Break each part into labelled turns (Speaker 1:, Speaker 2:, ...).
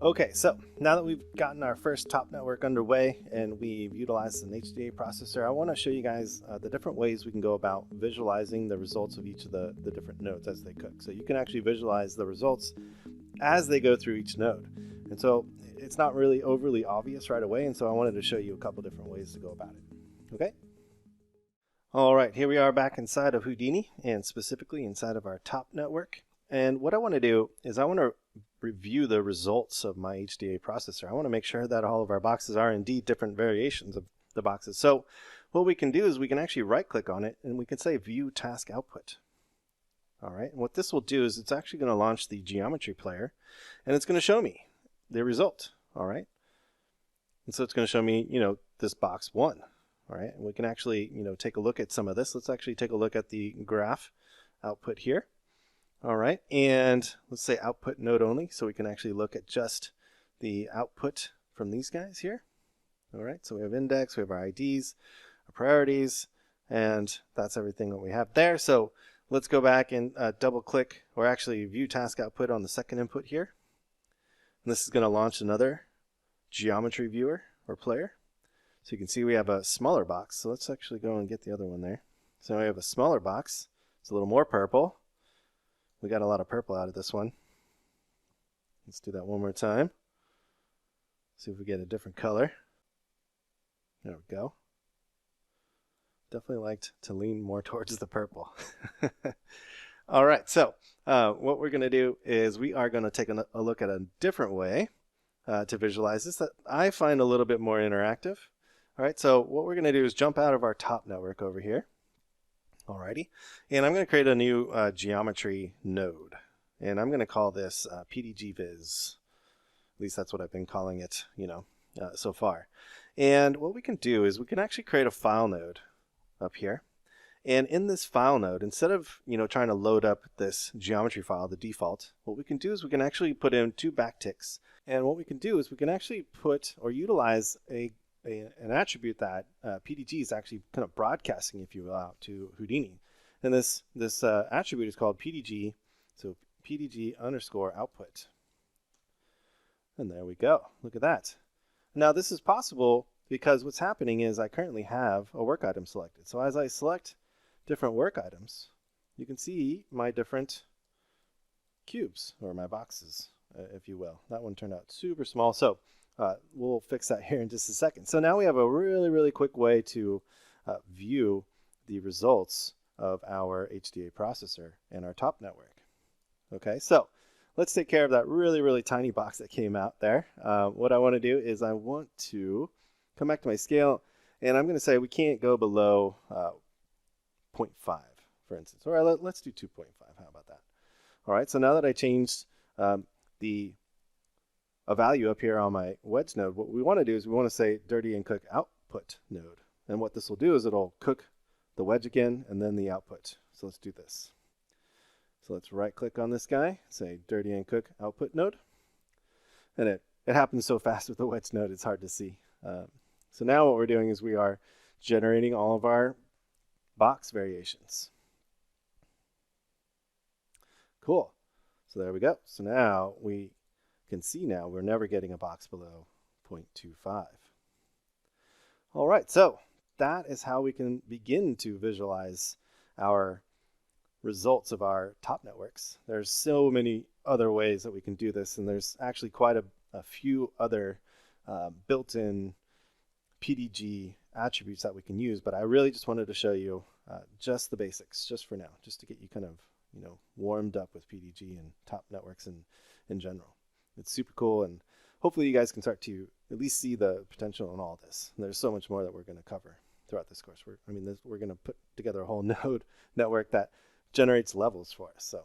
Speaker 1: Okay, so now that we've gotten our first top network underway and we've utilized an HDA processor, I want to show you guys the different ways we can go about visualizing the results of each of the different nodes as they cook. So you can actually visualize the results as they go through each node. And so it's not really overly obvious right away, and so I wanted to show you a couple different ways to go about it. Okay? All right, here we are back inside of Houdini, and specifically inside of our top network. And what I want to do is I want to review the results of my HDA processor. I want to make sure that all of our boxes are indeed different variations of the boxes. So what we can do is we can actually right click on it and we can say view task output. All right, and what this will do is it's actually going to launch the geometry player and it's going to show me the result. All right, and so it's going to show me, this box 1. All right, and we can actually, take a look at some of this. Let's actually take a look at the graph output here. All right, and let's say output node only, so we can actually look at just the output from these guys here. All right, so we have index, we have our IDs, our priorities, and that's everything that we have there. So let's go back and double click, or actually view task output on the second input here. And this is going to launch another geometry viewer or player. So you can see we have a smaller box. So let's actually go and get the other one there. So we have a smaller box. It's a little more purple. We got a lot of purple out of this one. Let's do that one more time. See if we get a different color. There we go. Definitely liked to lean more towards the purple. All right, so what we're going to do is we are going to take a look at a different way to visualize this that I find a little bit more interactive. All right, so what we're going to do is jump out of our top network over here. Alrighty, and I'm going to create a new geometry node, and I'm going to call this PDG Viz. At least that's what I've been calling it, so far. And what we can do is we can actually create a file node up here, and in this file node, instead of trying to load up this geometry file, the default, what we can do is we can actually put in 2 backticks, and what we can do is we can actually put or utilize an attribute that PDG is actually kind of broadcasting, if you will, out to Houdini. And this attribute is called PDG, so PDG underscore output. And there we go. Look at that. Now this is possible because what's happening is I currently have a work item selected. So as I select different work items, you can see my different cubes, or my boxes, if you will. That one turned out super small. So we'll fix that here in just a second. So now we have a really quick way to view the results of our HDA processor and our top network. Okay, so let's take care of that really tiny box that came out there. What I want to do is I want to come back to my scale, and I'm going to say we can't go below 0.5, for instance. All right, let's do 2.5. How about that? All right, so now that I changed a value up here on my wedge node, what we want to do is we want to say dirty and cook output node. And what this will do is it'll cook the wedge again and then the output. So let's do this. So let's right click on this guy, say dirty and cook output node. And it happens so fast with the wedge node, it's hard to see. So now what we're doing is we are generating all of our box variations. Cool. So there we go. So now we can see now we're never getting a box below 0.25. All right, so that is how we can begin to visualize our results of our top networks. There's so many other ways that we can do this, and there's actually quite a few other built-in PDG attributes that we can use, but I really just wanted to show you just the basics, just for now, just to get you kind of warmed up with PDG and top networks in general. It's super cool, and hopefully you guys can start to at least see the potential in all this. And there's so much more that we're going to cover throughout this course. We're going to put together a whole node network that generates levels for us. So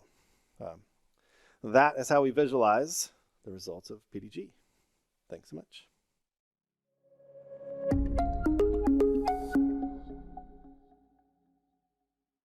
Speaker 1: that is how we visualize the results of PDG. Thanks so much.